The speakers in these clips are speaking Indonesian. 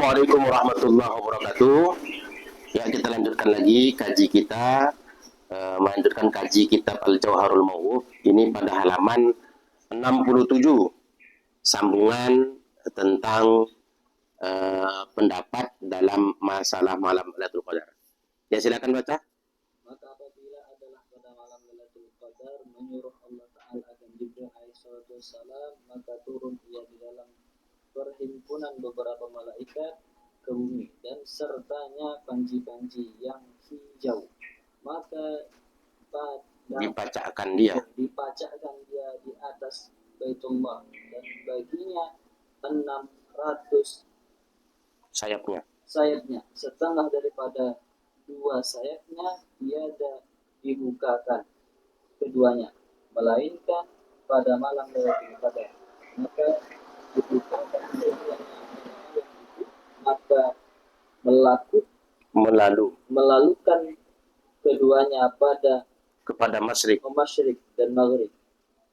Assalamualaikum warahmatullahi wabarakatuh. Ya, kita lanjutkan lagi kaji kita, melanjutkan kaji kitab Al-Jauharul Mau'ud. Ini pada halaman 67, sambungan tentang pendapat dalam masalah malam Lailatul Qadar. Ya, silakan baca. Maka apabila adalah pada malam Lailatul Qadar, menyuruh Allah Ta'ala akan Jibril alaihissalam, maka turun ia di dalam perhimpunan beberapa malaikat ke bumi dan sertanya panji-panji yang hijau. Maka Dipacakkan dia di atas Baitullah dan baginya 600 sayapnya. Setengah daripada dua sayapnya tiada dibukakan keduanya, melainkan pada malam Lailatul Qadar. Maka dibukakan keduanya maka melalukan keduanya kepada masyrik dan maghrib.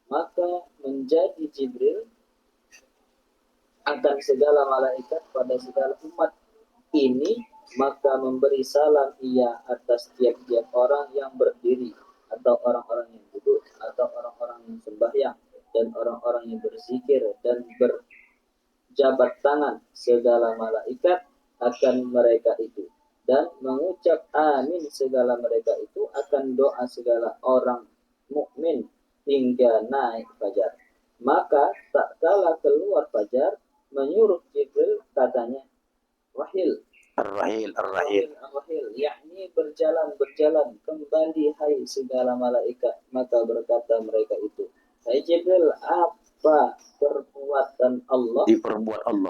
Maka menjadi Jibril akan segala malaikat pada segala umat ini, maka memberi salam ia atas tiap-tiap orang yang berdiri, atau orang-orang yang duduk, atau orang-orang yang sembahyang, dan orang-orang yang berzikir dan berjabat tangan. Segala malaikat akan mereka itu, dan mengucap amin segala mereka itu akan doa segala orang mukmin hingga naik fajar. Maka tak kala keluar fajar, menyuruh Jibril, katanya, Rahil, yakni berjalan kembali hai segala malaikat. Maka berkata mereka itu, hai Jibril, apa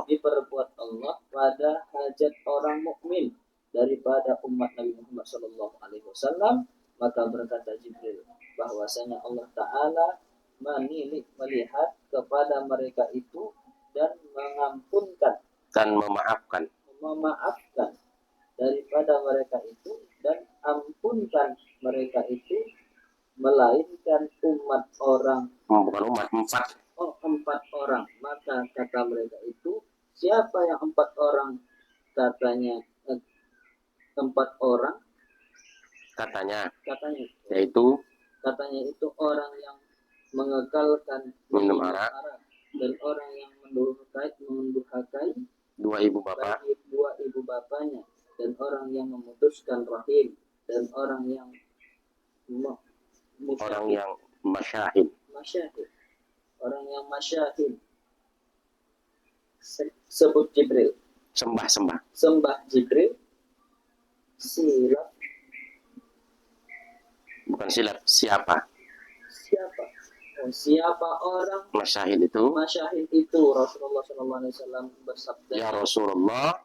diperbuat Allah pada hajat orang mukmin daripada umat Nabi Muhammad sallallahu alaihi wasallam? Maka berkata Jibril, bahwasanya Allah Ta'ala melihat kepada mereka itu dan mengampunkan dan memaafkan daripada mereka itu dan ampunkan mereka itu, melainkan empat orang. Maka kata mereka itu, siapa yang 4 orang? Katanya yaitu orang yang mengekalkan minum arak dan orang yang mendurhakai dua ibu bapanya, dan orang yang memutuskan rahim, dan orang yang masyahid. Sebut Jibril, sembah Jibril, siapa orang masyahid itu Rasulullah SAW bersabda, ya Rasulullah,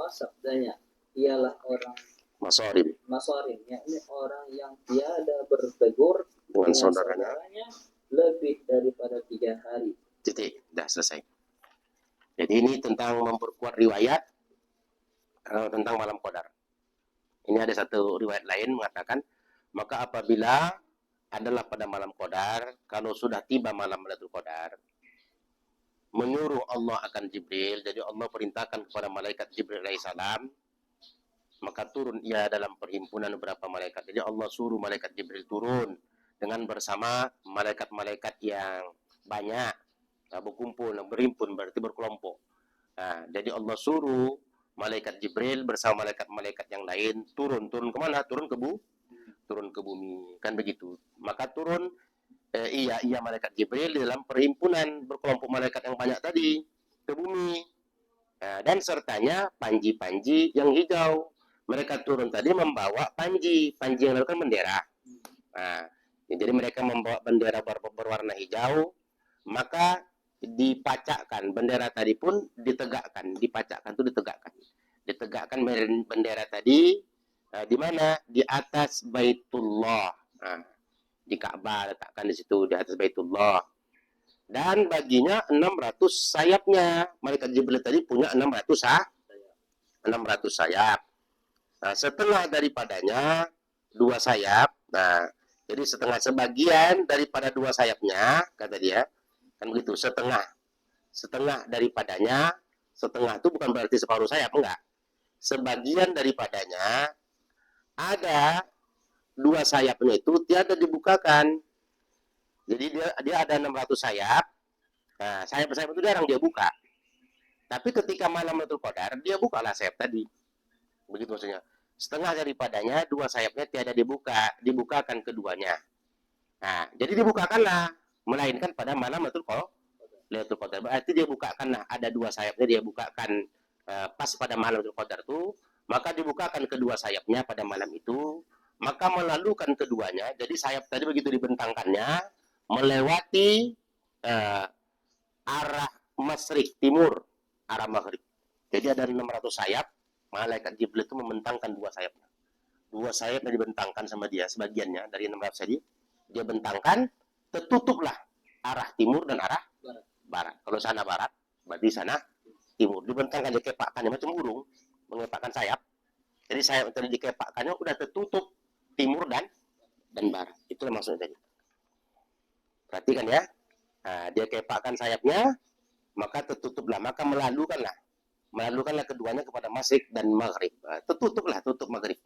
sabdanya, ialah orang masorim, yakni orang yang tiada bertegur dengan saudaranya lebih daripada 3 hari. Titik, dah selesai. Jadi ini tentang memperkuat riwayat tentang malam Qadar. Ini ada satu riwayat lain mengatakan, maka apabila adalah pada malam Qadar, kalau sudah tiba malam Lailatul Qadar, menyuruh Allah akan Jibril. Jadi Allah perintahkan kepada malaikat Jibril alaihissalam, maka turun ia dalam perhimpunan beberapa malaikat. Jadi Allah suruh malaikat Jibril turun dengan bersama malaikat-malaikat yang banyak, berkumpul, berhimpun, berarti berkelompok. Nah, jadi Allah suruh malaikat Jibril bersama malaikat-malaikat yang lain turun kemana? Turun ke bumi, kan begitu. Maka turun ia malaikat Jibril dalam perhimpunan berkelompok malaikat yang banyak tadi ke bumi. Nah, dan sertanya panji-panji yang hijau. Mereka turun tadi membawa panji yang lalu kan bendera. Nah, jadi mereka membawa bendera berwarna hijau, maka dipacakkan bendera tadi pun ditegakkan bendera tadi di mana? Di atas Baitullah. Nah, di Ka'bah letakkan di situ, di atas Baitullah. Dan baginya 600 sayapnya. Malaikat Jibril tadi punya 600 sayap. Nah, setengah daripadanya 2 sayap. Nah, jadi sebagian daripada 2 sayapnya, kata dia, kan begitu, setengah daripadanya Setengah itu bukan berarti separuh sayap, enggak. Sebagian daripadanya ada dua sayapnya itu tiada dibukakan. Jadi dia ada 600 sayap. Nah, sayap-sayap itu jarang dia buka. Tapi ketika malam Lailatul Qadar, dia bukalah sayap tadi. Begitu maksudnya. Setengah daripadanya dua sayapnya tiada dibukakan keduanya. Nah, jadi dibukakanlah, melainkan pada malam Lailatul Qadar. Berarti dia bukakanlah, ada dua sayapnya dia bukakan pas pada malam Lailatul Qadar itu, maka dibukakan kedua sayapnya pada malam itu, maka melalukan keduanya. Jadi sayap tadi begitu dibentangkannya melewati eh, arah masyrik timur, arah maghrib. Jadi ada 600 sayap, malaikat Jibril itu membentangkan dua sayapnya. Dua sayapnya dibentangkan sama dia, sebagiannya dari 600 tadi, dia bentangkan, tertutuplah arah timur dan arah barat. Kalau sana barat, berarti sana timur. Dibentangkan, dikepakkan, macam burung, mengepakkan sayap. Jadi sayap yang tadi dikepakkannya udah tertutup timur dan barat. Itulah maksudnya tadi. Perhatikan ya. Nah, dia kepakkan sayapnya, maka tertutuplah, maka melalukanlah keduanya kepada masyrik dan maghrib. Nah, tertutuplah, tutup maghrib.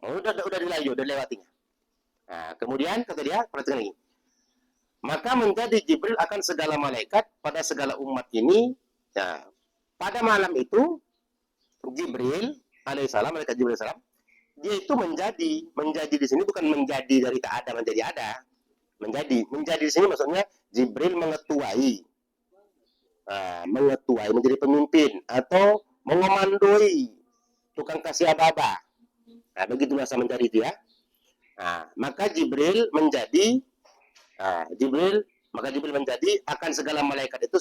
Oh, udah dilayu, udah lewatinya. Nah, kemudian kata dia, perhatikan lagi. Maka menjadi Jibril akan segala malaikat pada segala umat ini. Nah, pada malam itu Jibril alaihissalam, malaikat Jibril alaihissalam, dia itu menjadi di sini bukan menjadi dari tak ada menjadi ada. Menjadi di sini maksudnya Jibril mengetuai, menjadi pemimpin atau mengomandoi tukang kasih aba-aba. Nah, begitu bahasa menjadi itu ya. Nah, maka Jibril menjadi akan segala malaikat itu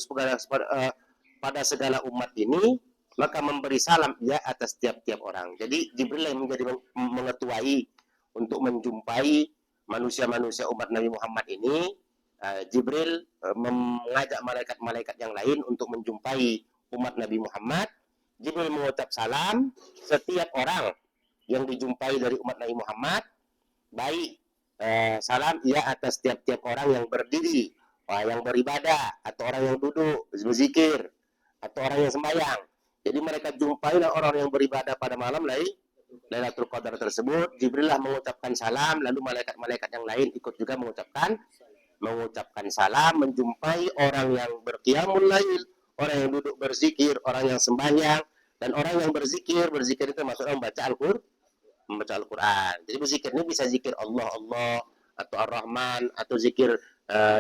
pada segala umat ini, maka memberi salam ya atas tiap-tiap orang. Jadi Jibril yang menjadi mengetuai untuk menjumpai manusia-manusia umat Nabi Muhammad ini. Jibril mengajak malaikat-malaikat yang lain untuk menjumpai umat Nabi Muhammad. Jibril mengucap salam setiap orang yang dijumpai dari umat Nabi Muhammad, baik salam ia atas tiap-tiap orang yang berdiri, yang beribadah, atau orang yang duduk berzikir, atau orang yang sembahyang. Jadi mereka jumpailah orang yang beribadah pada malam Lailatul Qadar tersebut. Jibril lah mengucapkan salam, lalu malaikat-malaikat yang lain ikut juga mengucapkan salam, menjumpai orang yang berqiyamul lail, orang yang duduk berzikir, orang yang sembahyang, dan orang yang berzikir itu maksudnya membaca Al-Quran. Jadi berzikir ini bisa zikir Allah atau Ar-Rahman, atau zikir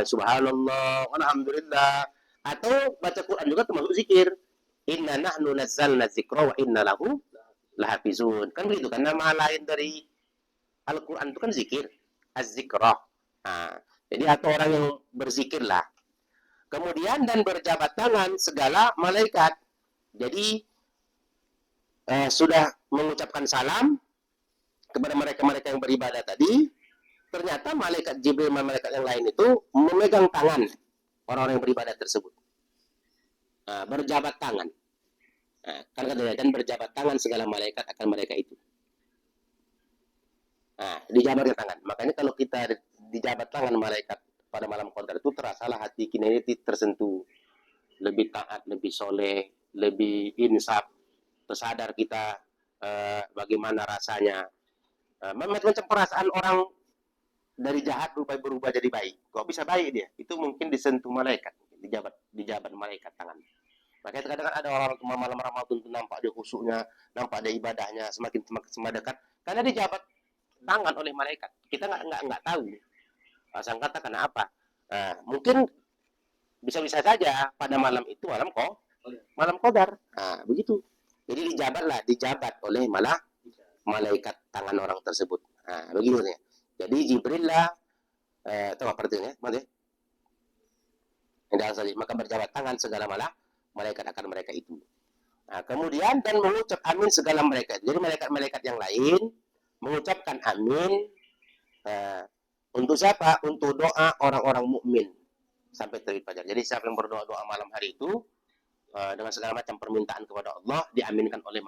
Subhanallah, Alhamdulillah, atau baca Quran juga termasuk zikir. Inna nahnu nazzalna dzikra wa inna lahu lahafizun. Kan begitu kan, nama lain dari Al-Quran itu kan zikir, az-zikra. Nah, jadi atau orang yang berzikir lah. Kemudian dan berjabat tangan segala malaikat. Jadi sudah mengucapkan salam kepada mereka-mereka yang beribadah tadi, ternyata malaikat Jibril dan malaikat yang lain itu memegang tangan orang-orang yang beribadah tersebut. Berjabat tangan. Kan katanya, dan berjabat tangan segala malaikat akan mereka itu. Dijabatkan tangan. Makanya kalau kita dijabat tangan malaikat pada malam Qadar itu, terasalah hati kita ini tersentuh. Lebih taat, lebih soleh, lebih insaf. Tersadar kita bagaimana rasanya. Macam-macam perasaan orang dari jahat berubah jadi baik. Kok bisa baik dia? Itu mungkin disentuh malaikat, dijabat malaikat tangan. Makanya kadang-kadang ada orang malam Ramadan itu nampak dia khusyuknya, nampak dia ibadahnya semakin dekat, karena dijabat tangan oleh malaikat. Kita nggak tahu. Sangkata karena apa? Mungkin bisa-bisa saja pada malam itu malam Qadar. Begitu. Jadi dijabat oleh malaikat tangan orang tersebut. Begitu ya. Jadi Jibril lah, coba perhatikan ya, maka berjabat tangan segala malaikat akan mereka itu. Kemudian dan mengucap amin segala mereka. Jadi malaikat-malaikat yang lain mengucapkan amin untuk siapa? Untuk doa orang-orang mukmin sampai terbit fajar. Jadi siapa yang berdoa malam hari itu dengan segala macam permintaan kepada Allah, diaminkan oleh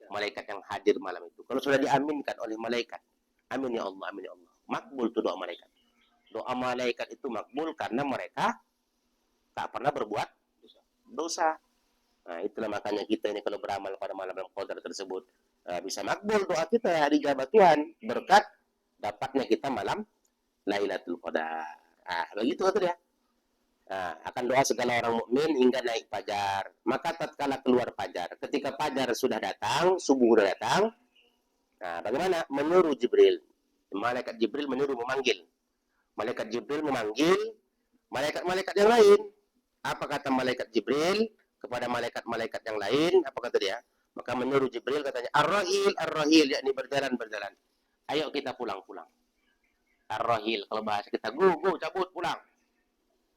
malaikat yang hadir malam itu. Kalau sudah diaminkan oleh malaikat, amin ya Allah, amin ya Allah, makbul tuh doa malaikat. Doa malaikat itu makbul karena mereka tak pernah berbuat dosa. Nah, itulah makanya kita ini kalau beramal pada malam Qadar tersebut bisa makbul doa kita dijabah Tuhan berkat dapatnya kita malam Lailatul Qadar. Ah, begitu kata dia. Nah, akan doa segala orang mukmin hingga naik fajar. Maka tatkala keluar fajar, ketika fajar sudah datang, subuh sudah datang, nah bagaimana? Menurut Jibril. Malaikat Jibril menyuruh memanggil. Malaikat Jibril memanggil malaikat-malaikat yang lain. Apa kata malaikat Jibril kepada malaikat-malaikat yang lain? Apa kata dia? Maka menurut Jibril katanya, Ar-Rahil, Ar-Rahil, yakni berjalan-berjalan. Ayo kita pulang-pulang. Ar-Rahil, kalau bahasa kita, go, cabut, pulang.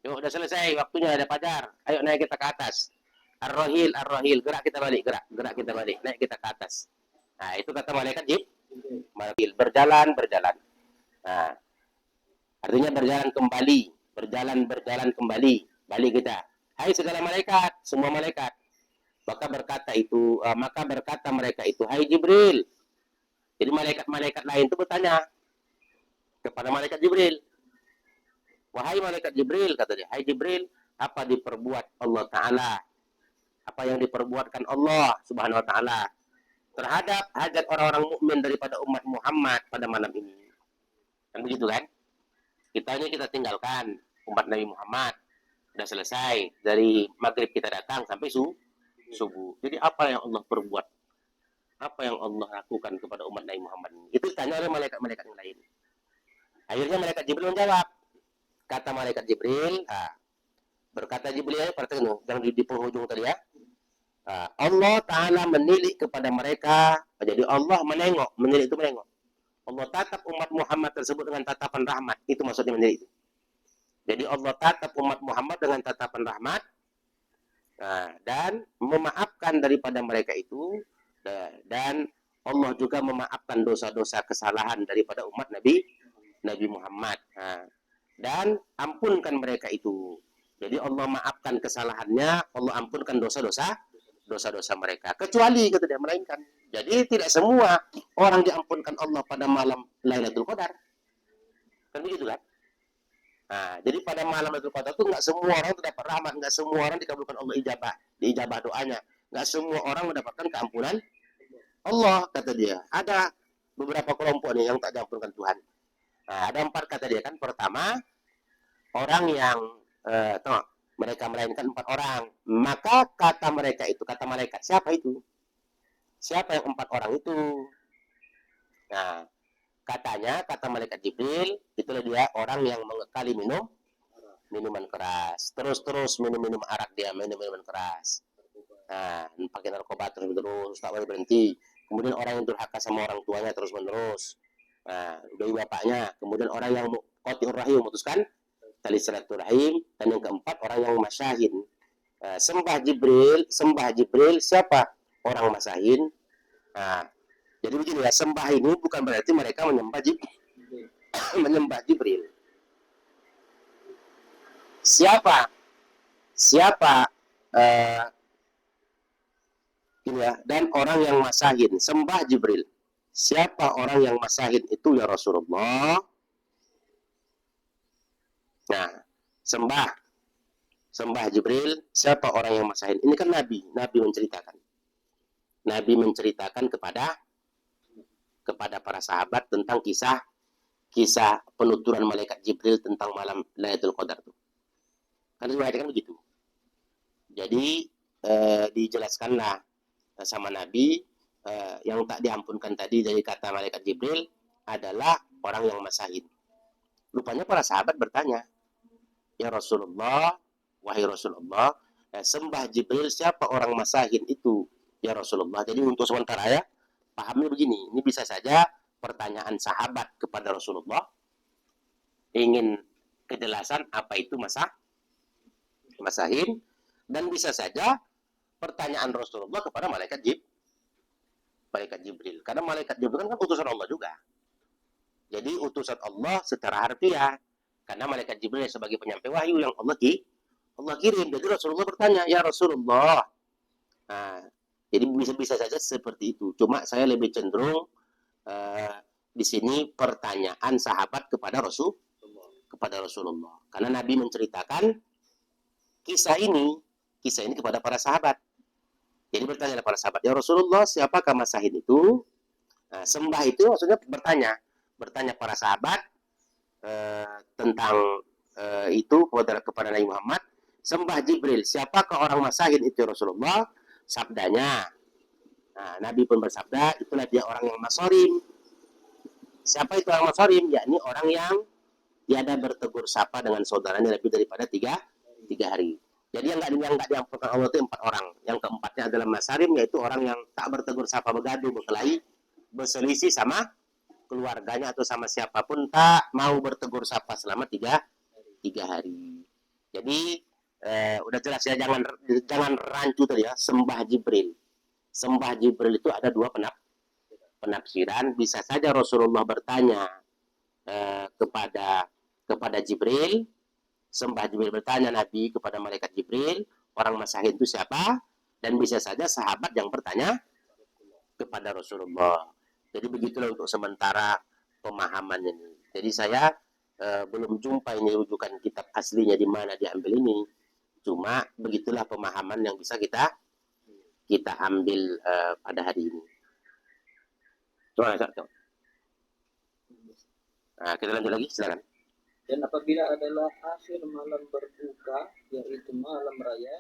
Yuk, udah selesai, waktunya ada fajar. Ayo naik kita ke atas. Ar-Rahil, Ar-Rahil, gerak kita balik, gerak kita balik, naik kita ke atas. Nah, itu kata malaikat Jibril, berjalan-berjalan. Nah, artinya berjalan kembali, balik kita. Hai segala malaikat, semua malaikat. Maka berkata mereka itu, hai Jibril. Jadi malaikat-malaikat lain itu bertanya kepada malaikat Jibril. Wahai malaikat Jibril, kata dia, hai Jibril, apa diperbuat Allah Ta'ala? Apa yang diperbuatkan Allah Subhanahu Wa Ta'ala terhadap hajat orang-orang mukmin daripada umat Muhammad pada malam ini? Kan begitu kan? Kita tinggalkan umat Nabi Muhammad. Sudah selesai. Dari maghrib kita datang sampai subuh. Jadi apa yang Allah perbuat? Apa yang Allah lakukan kepada umat Nabi Muhammad? Itu ditanya oleh malaikat-malaikat yang lain. Akhirnya malaikat Jibril menjawab. Kata malaikat Jibril, berkata Jibril yang di penghujung tadi ya. Allah Ta'ala menilik kepada mereka. Jadi Allah menengok. Menilik itu menengok. Allah tatap umat Muhammad tersebut dengan tatapan rahmat. Itu maksudnya menilik itu. Jadi Allah tatap umat Muhammad dengan tatapan rahmat. Dan memaafkan daripada mereka itu. Dan Allah juga memaafkan dosa-dosa kesalahan daripada umat Nabi Muhammad. Dan ampunkan mereka itu. Jadi Allah maafkan kesalahannya, Allah ampunkan dosa-dosa mereka. Kecuali kata dia melainkan. Jadi tidak semua orang diampunkan Allah pada malam Lailatul Qadar. Kan begitu kan? Nah, jadi pada malam Lailatul Qadar itu nggak semua orang terdapat rahmat, nggak semua orang dikabulkan Allah diijabah doanya, nggak semua orang mendapatkan keampunan Allah, kata dia. Ada beberapa kelompok nih yang tak diampunkan Tuhan. Nah, ada 4 kata dia kan. Pertama, orang yang mereka melainkan 4 orang. Maka kata mereka itu, kata malaikat, siapa itu? Siapa yang 4 orang itu? Nah, katanya, kata malaikat Jibril, itulah dia orang yang mengekali minuman keras. Terus minum arak dia, minuman keras. Nah, pakai narkoba terus, tak boleh berhenti. Kemudian orang yang durhaka sama orang tuanya terus-menerus. Nah, dari bapaknya. Kemudian orang yang qati'ur rahim, memutuskan tali silaturahim. Dan yang keempat, orang yang masyahin. Sembah Jibril, siapa orang masahin? Nah, jadi begini ya, sembah ini bukan berarti mereka menyembah Jibril. Siapa ini ya, dan orang yang masahin, sembah Jibril. Siapa orang yang masahin itu ya Rasulullah? Nah, sembah Jibril, siapa orang yang masahin? Ini kan Nabi menceritakan. Nabi menceritakan kepada para sahabat tentang kisah penuturan malaikat Jibril tentang malam Lailatul Qadar itu. Kan diriwayatkan begitu. Jadi dijelaskanlah sama Nabi yang tak diampunkan tadi dari kata malaikat Jibril adalah orang yang masahin. Rupanya para sahabat bertanya, ya Rasulullah, wahai Rasulullah, sembah Jibril, siapa orang masahin itu ya Rasulullah? Jadi untuk sementara ya, pahamnya begini, ini bisa saja pertanyaan sahabat kepada Rasulullah ingin kejelasan apa itu masahin, dan bisa saja pertanyaan Rasulullah kepada malaikat Jibril. Karena malaikat Jibril kan utusan Allah juga. Jadi utusan Allah secara harfiah. Karena malaikat Jibril sebagai penyampai wahyu yang Allah kirim. Jadi Rasulullah bertanya, ya Rasulullah. Nah, jadi bisa saja seperti itu. Cuma saya lebih cenderung di sini pertanyaan sahabat kepada Rasulullah. Karena Nabi menceritakan kisah ini kepada para sahabat. Jadi bertanya para sahabat, ya Rasulullah, siapakah masahin itu? Nah, sembah itu maksudnya bertanya para sahabat tentang itu kepada Nabi Muhammad. Sembah Jibril, siapakah orang masahin itu Rasulullah? Sabdanya, nah, Nabi pun bersabda, itulah dia orang yang masorim. Siapa itu orang masorim? Yakni orang yang tiada bertegur sapa dengan saudaranya lebih daripada tiga hari. Jadi yang nggak diampunkan Allah itu 4 orang. Yang keempatnya adalah masarim, yaitu orang yang tak bertegur sapa, begaduh, berkelahi, berselisih sama keluarganya atau sama siapapun, tak mau bertegur sapa selama tiga hari. Jadi udah jelas ya, jangan rancu tadi ya, sembah Jibril. Sembah Jibril itu ada 2 penafsiran. Bisa saja Rasulullah bertanya kepada Jibril, sembah Jibril bertanya Nabi kepada malaikat Jibril, orang masahin itu siapa? Dan bisa saja sahabat yang bertanya kepada Rasulullah. Jadi begitulah untuk sementara pemahamannya ini. Jadi saya belum jumpa ini rujukan kitab aslinya di mana diambil ini. Cuma begitulah pemahaman yang bisa kita ambil pada hari ini. Coba. Nah, kita lanjut lagi, silakan. Dan apabila adalah akhir malam berbuka, yaitu malam raya,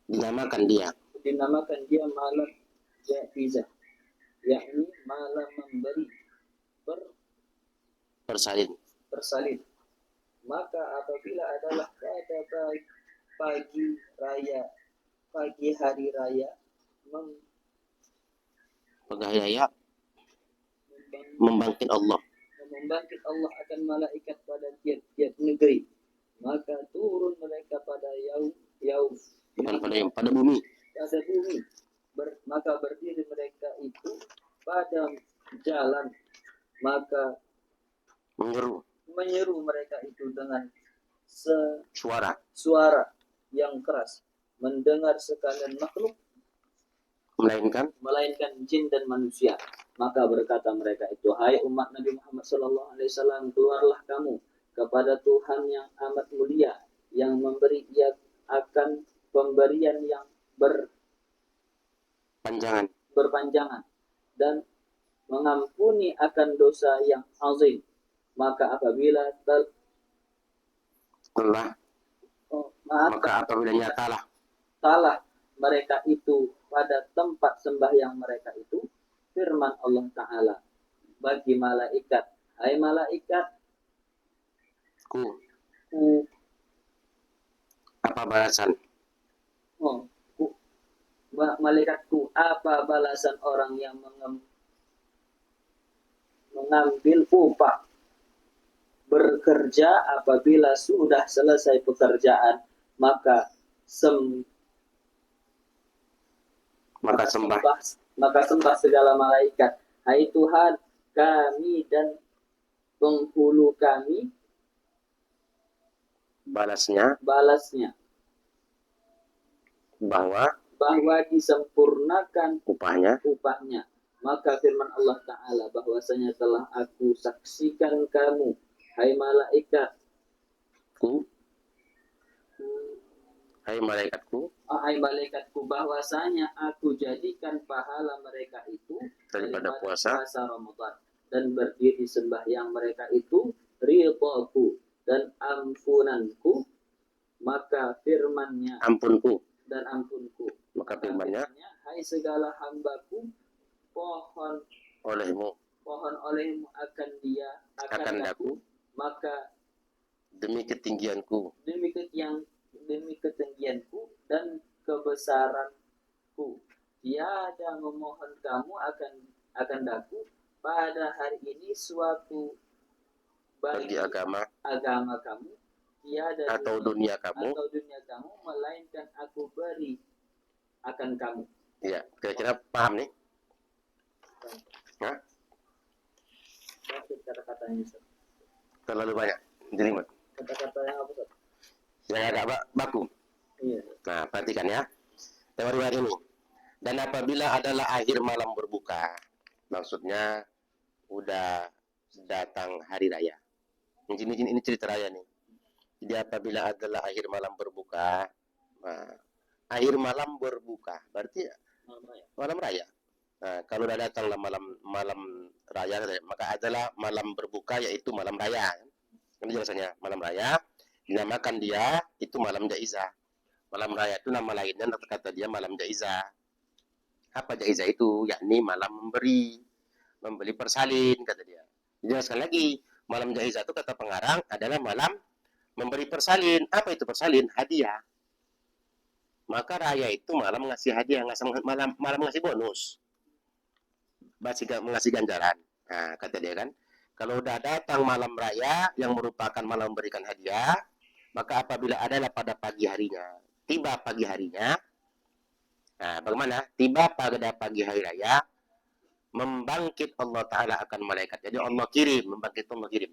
dinamakan dia malam jaizah, yakni malam memberi Bersalin. Maka apabila adalah pada pagi hari raya membangkit Allah akan malaikat pada tiap-tiap negeri, maka turun mereka pada pada bumi. Maka berdiri mereka itu pada jalan, maka menyeru mereka itu dengan suara yang keras, mendengar sekalian makhluk, melainkan jin dan manusia. Maka berkata mereka itu, hai umat Nabi Muhammad SAW, keluarlah kamu kepada Tuhan yang amat mulia, yang memberi ia akan pemberian yang berpanjangan dan mengampuni akan dosa yang azim. Maka apabila nyatalah mereka itu pada tempat sembahyang mereka itu, firman Allah Ta'ala bagi malaikat, hai malaikatku, apa balasan? Malaikatku, apa balasan orang yang mengambil upah bekerja apabila sudah selesai pekerjaan, maka sembah segala malaikat, hai Tuhan kami dan penghulu kami. Balasnya bahwa disempurnakan upahnya. Maka firman Allah Ta'ala, bahwasanya telah aku saksikan kamu, hai malaikatku, bahwasanya aku jadikan pahala mereka itu daripada puasa Ramadan, dan berdiri sembahyang mereka itu ridhaku dan ampunanku. Maka firmannya, ampunku, maka firmannya, hai segala hambaku, pohon olehmu akan daku, maka demi ketinggianku dan kebesaranku, tiada memohon kamu akan daku pada hari ini suatu bagi agama kamu, tiada atau dunia kamu, melainkan aku beri akan kamu. Ya, kira-kira paham nih? Kata-katanya terlalu banyak jelimet. Kata-kata yang apa, Ustaz? Yang agak baku. Iya. Nah, perhatikan ya. Teori ini. Dan apabila adalah akhir malam berbuka, maksudnya udah datang hari raya. Ini cerita raya nih. Jadi apabila adalah akhir malam berbuka, nah, akhir malam berbuka. Berarti Malam raya. malam raya. Nah, kalau sudah datanglah malam raya, maka adalah malam berbuka, yaitu malam raya. Ini jelasannya, malam raya dinamakan dia itu malam jaizah. Malam raya itu nama lainnya, kata dia malam jaizah. Apa jaizah itu? Yakni malam membeli persalin, kata dia. Dijelaskan lagi, malam jaizah itu kata pengarang adalah malam memberi persalin. Apa itu persalin? Hadiah. Maka raya itu malam ngasih hadiah, malam ngasih bonus, mengasih ganjaran. Nah, kata dia kan, kalau udah datang malam raya yang merupakan malam memberikan hadiah, maka apabila adalah pada pagi harinya, tiba pagi harinya, nah bagaimana? Tiba pada pagi hari raya, membangkit Allah Ta'ala akan malaikat. Jadi Allah kirim, membangkit Allah kirim.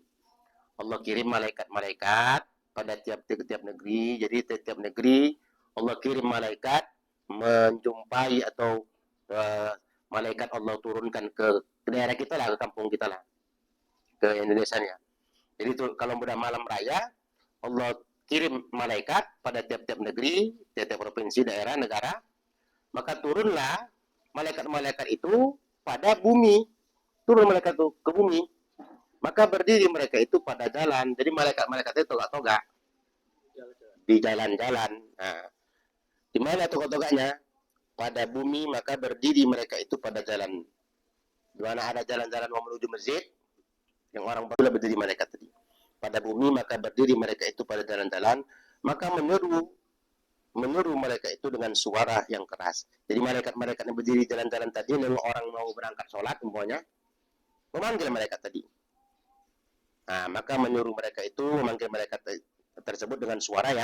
Allah kirim malaikat-malaikat pada tiap-tiap negeri. Jadi tiap negeri Allah kirim malaikat menjumpai atau malaikat Allah turunkan ke daerah kita lah, ke kampung kita lah, ke Indonesia nya. Jadi itu kalau udah malam raya, Allah kirim malaikat pada tiap-tiap negeri, tiap-tiap provinsi, daerah, negara, maka turunlah malaikat-malaikat itu pada bumi. Turun malaikat itu ke bumi, maka berdiri mereka itu pada jalan. Jadi malaikat-malaikat itu togak-togak di jalan-jalan. Nah, di mana togak-togaknya? Pada bumi, maka berdiri mereka itu pada jalan. Di mana ada jalan-jalan mau menuju masjid, yang orang baru berdiri mereka tadi. Pada bumi, maka berdiri mereka itu pada jalan-jalan, maka menyeru mereka itu dengan suara yang keras. Jadi malaikat-malaikat yang berdiri jalan-jalan tadi, kalau orang mau berangkat sholat, umpamanya, memanggil mereka tadi. Nah, maka menyuruh mereka itu, memanggil mereka tersebut dengan suara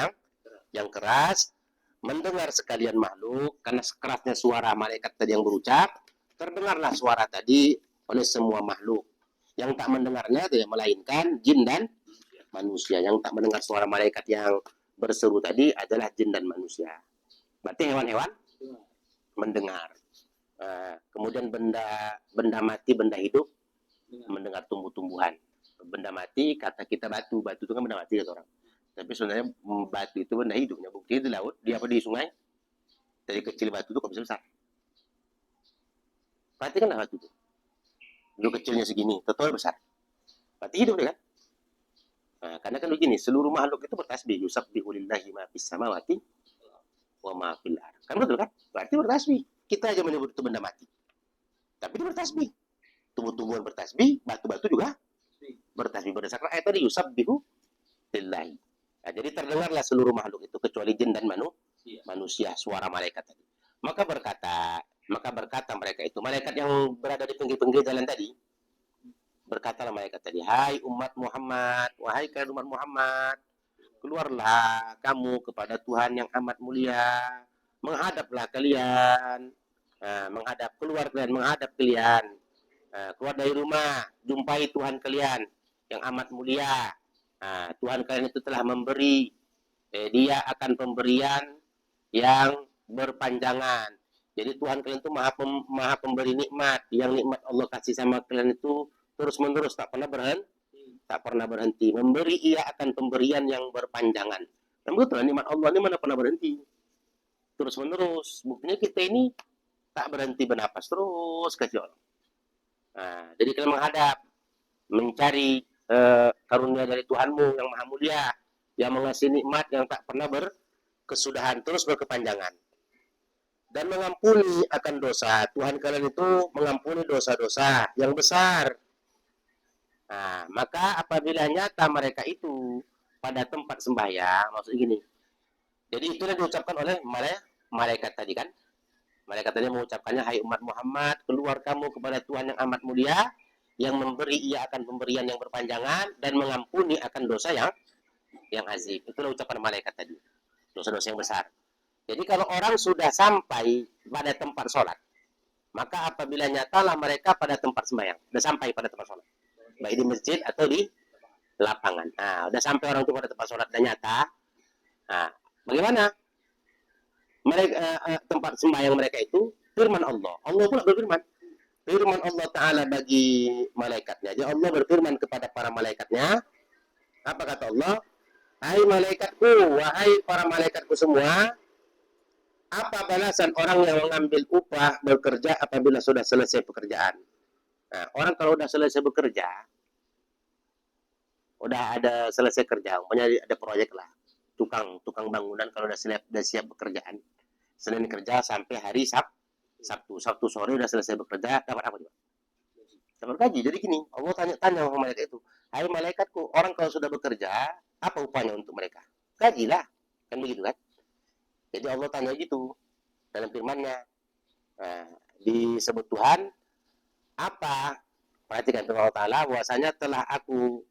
yang keras. Mendengar sekalian makhluk, karena kerasnya suara malaikat tadi yang berucap, terdengarlah suara tadi oleh semua makhluk. Yang tak mendengarnya tidak melainkan jin dan manusia. Yang tak mendengar suara malaikat yang berseru tadi adalah jin dan manusia. Berarti hewan-hewan mendengar. Kemudian benda mati, benda hidup mendengar tumbuh-tumbuhan. Benda mati, kata kita batu itu kan benda mati kata orang. Tapi sebenarnya batu itu benda hidupnya. Bukti di laut, di sungai. Dari kecil batu itu kok bisa besar. Perhatikanlah batu itu. Dulu kecilnya segini, total besar. Berarti hidup kan? Nah, karena kan begini, seluruh makhluk itu bertasbih. Yusabbihu lillahi ma fis samawati wa ma fil ardh. Kan betul kan? Berarti bertasbih. Kita aja menyebut itu benda mati. Tapi itu bertasbih. Tumbuh-tumbuhan bertasbih, batu-batu juga bertasbih. Berdasarkan ayat tadi, yusabbihu lillahi. Nah, jadi terdengarlah seluruh makhluk itu kecuali jin dan manusia, suara malaikat tadi. Maka berkata mereka itu, malaikat yang berada di pinggir-pinggir jalan tadi, berkatalah malaikat tadi, hai umat Muhammad, wahai kalian umat Muhammad, keluarlah kamu kepada Tuhan yang amat mulia, menghadaplah kalian, keluar kalian, keluar dari rumah, jumpai Tuhan kalian yang amat mulia. Tuhan kalian itu telah memberi, dia akan pemberian yang berpanjangan. Jadi Tuhan kalian itu maha pemberi nikmat, yang nikmat Allah kasih sama kalian itu terus menerus, tak pernah berhenti. Memberi, ia akan pemberian yang berpanjangan. Dan betul, nikmat Allah ini mana pernah berhenti, terus menerus. Buktinya kita ini tak berhenti bernapas terus kecil. Jadi kalian menghadap, mencari karunia dari Tuhanmu yang maha mulia, yang mengasih nikmat yang tak pernah berkesudahan, terus berkepanjangan, dan mengampuni akan dosa. Tuhan kalian itu mengampuni dosa-dosa yang besar. Maka apabila nyata mereka itu pada tempat sembahyang, maksud gini, jadi itulah diucapkan oleh malaikat tadi kan. Malaikat tadi mengucapkannya, hai umat Muhammad, keluar kamu kepada Tuhan yang amat mulia, yang memberi, ia akan pemberian yang berpanjangan, dan mengampuni akan dosa yang azim. Itulah ucapan malaikat tadi, dosa-dosa yang besar. Jadi kalau orang sudah sampai pada tempat sholat, maka apabila nyatalah mereka pada tempat sembahyang, sudah sampai pada tempat sholat, baik di masjid atau di lapangan. Sudah sampai orang itu pada tempat sholat dan nyata. Bagaimana? Tempat sembahyang mereka itu firman Allah. Allah pula berfirman. Firman Allah Ta'ala bagi malaikatnya. Jadi Allah berfirman kepada para malaikatnya. Apa kata Allah? Hai malaikatku, wahai para malaikatku semua, Apa balasan orang yang mengambil upah bekerja apabila sudah selesai pekerjaan? Nah, orang kalau udah selesai bekerja, udah ada selesai kerja, umpamanya ada proyek lah, tukang bangunan kalau udah siap bekerjaan, Senin kerja sampai hari Sabtu sore udah selesai bekerja, dapat apa juga? Dapat gaji. Jadi gini, Allah tanya-tanya sama malaikat itu, hai malaikatku, orang kalau sudah bekerja, apa upahnya untuk mereka? Gaji lah, kan begitu kan? Jadi Allah tanya gitu dalam firman-Nya. Nah, disebut Tuhan apa? Perhatikan firman Allah Ta'ala bahwasanya telah aku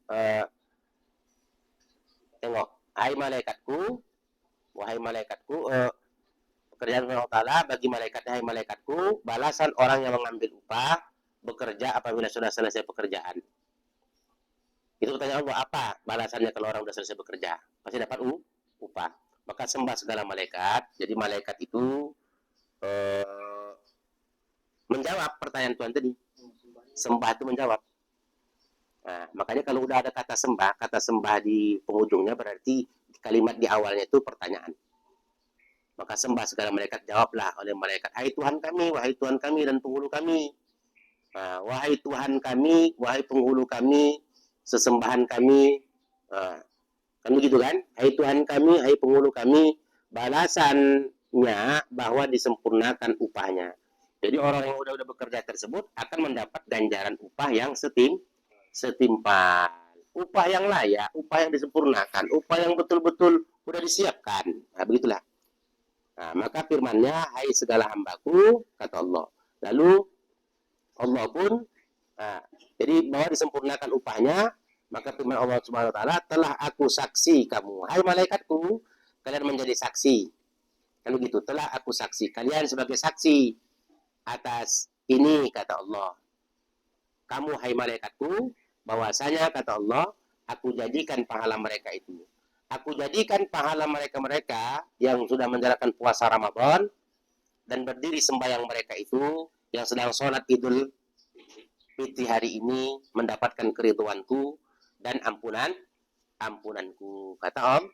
tengok, wahai malaikatku, pekerjaan Allah Ta'ala bagi malaikat, hai malaikatku, balasan orang yang mengambil upah bekerja apabila sudah selesai pekerjaan. Itu pertanyaan Allah, apa balasannya kalau orang sudah selesai bekerja? Pasti dapat upah. Maka sembah segala malaikat. Jadi malaikat itu menjawab pertanyaan Tuhan tadi. Sembah itu menjawab. Nah, makanya kalau udah ada kata sembah di penghujungnya berarti kalimat di awalnya itu pertanyaan. Maka sembah segala malaikat, jawablah oleh malaikat, hai Tuhan kami dan penghulu kami. Nah, wahai Tuhan kami, wahai penghulu kami, sesembahan kami. Nah, kan begitu kan? Hai Tuhan kami, hai penghulu kami, balasannya bahwa disempurnakan upahnya. Jadi orang yang udah bekerja tersebut akan mendapat ganjaran upah yang setimpal, upah yang layak, upah yang disempurnakan, upah yang betul-betul udah disiapkan. Nah, begitulah. Nah, maka firman-Nya, hai segala hambaku, kata Allah. Lalu Allah pun, nah, jadi bahwa disempurnakan upahnya, maka firman Allah Subhanahu Wa Taala, telah aku saksi kamu, hai malaikatku, kalian menjadi saksi. Kan begitu, telah aku saksi, kalian sebagai saksi atas ini, kata Allah. Kamu, hai malaikatku, bahwasanya kata Allah, aku jadikan pahala mereka itu. Aku jadikan pahala mereka-mereka yang sudah menjalankan puasa Ramadan dan berdiri sembahyang mereka itu, yang sedang sholat Idul Fitri hari ini, mendapatkan keriduanku dan ampunanku. Kata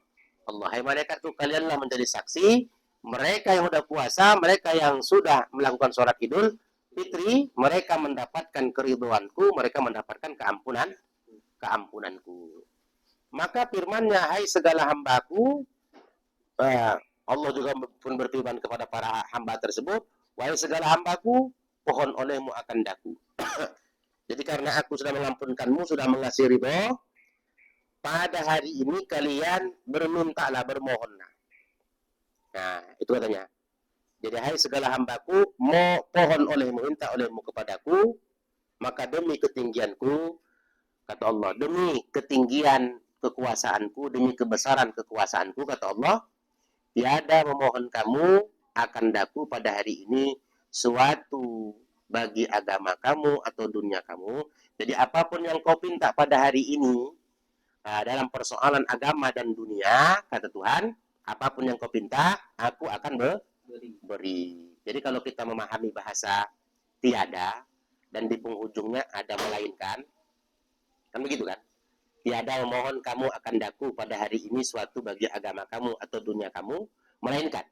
Allah, hai malaikatku, kalianlah menjadi saksi, mereka yang sudah puasa, mereka yang sudah melakukan sholat Idul Fitri, mereka mendapatkan keriduanku, mereka mendapatkan keampunanku. Maka firman-Nya, hai segala hambaku, Allah juga pun berfirman kepada para hamba tersebut, wahai segala hambaku, pohon olehmu akan daku. Jadi karena aku sudah mengampunkanmu, sudah mengasih ridho, pada hari ini kalian bermintalah, bermohonlah. Nah, itu katanya. Jadi hai segala hambaku, pohon olehmu, minta olehmu kepadaku, maka demi ketinggianku, kata Allah, demi ketinggian kekuasaanku, demi kebesaran kekuasaanku, kata Allah, tiada memohon kamu akan daku pada hari ini suatu bagi agama kamu atau dunia kamu. Jadi apapun yang kau pinta pada hari ini, dalam persoalan agama dan dunia, kata Tuhan, apapun yang kau pinta, aku akan beri. Jadi kalau kita memahami bahasa tiada dan di penghujungnya ada melainkan, kan begitu kan? Tiada memohon kamu akan daku pada hari ini suatu bagi agama kamu atau dunia kamu, melainkan.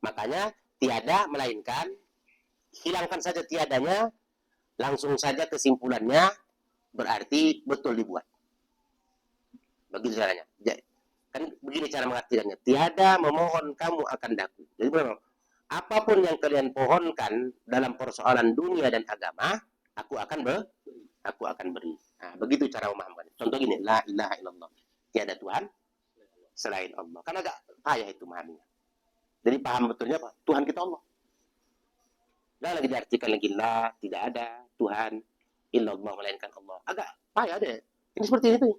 Makanya tiada melainkan, hilangkan saja tiadanya, langsung saja kesimpulannya berarti betul dibuat. Begitu caranya. Kan begini cara mengartikannya. Tiada memohon kamu akan daku. Jadi memang apapun yang kalian pohonkan dalam persoalan dunia dan agama, aku akan beri. Nah, begitu cara memahamkan. Contoh gini, la ilaha illallah. Tiada Tuhan selain Allah. Kan agak payah itu memahaminya. Jadi paham betulnya apa? Tuhan kita Allah. Dan lagi diartikan lagi la, tidak ada Tuhan illallah melainkan Allah. Agak payah deh. Ini seperti itu.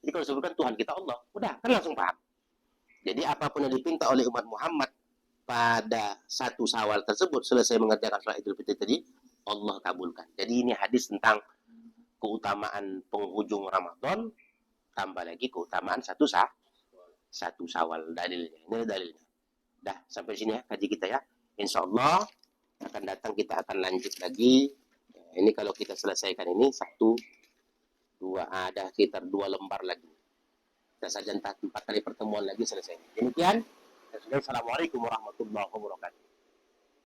Jadi kalau disebutkan Tuhan kita Allah, udah kan langsung paham. Jadi apapun yang dipinta oleh umat Muhammad pada satu Syawal tersebut selesai mengerjakan sholat Idul Fitri tadi, Allah kabulkan. Jadi ini hadis tentang keutamaan penghujung Ramadan, tambah lagi keutamaan satu Syawal. Dalilnya. Ini dalilnya. Dah sampai sini ya kaji kita ya. Insya Allah akan datang kita akan lanjut lagi. Ini kalau kita selesaikan ini 1, 2, ada sekitar 2 lembar lagi. Kita saja 4 kali pertemuan lagi selesai. Demikian Assalamualaikum warahmatullahi wabarakatuh.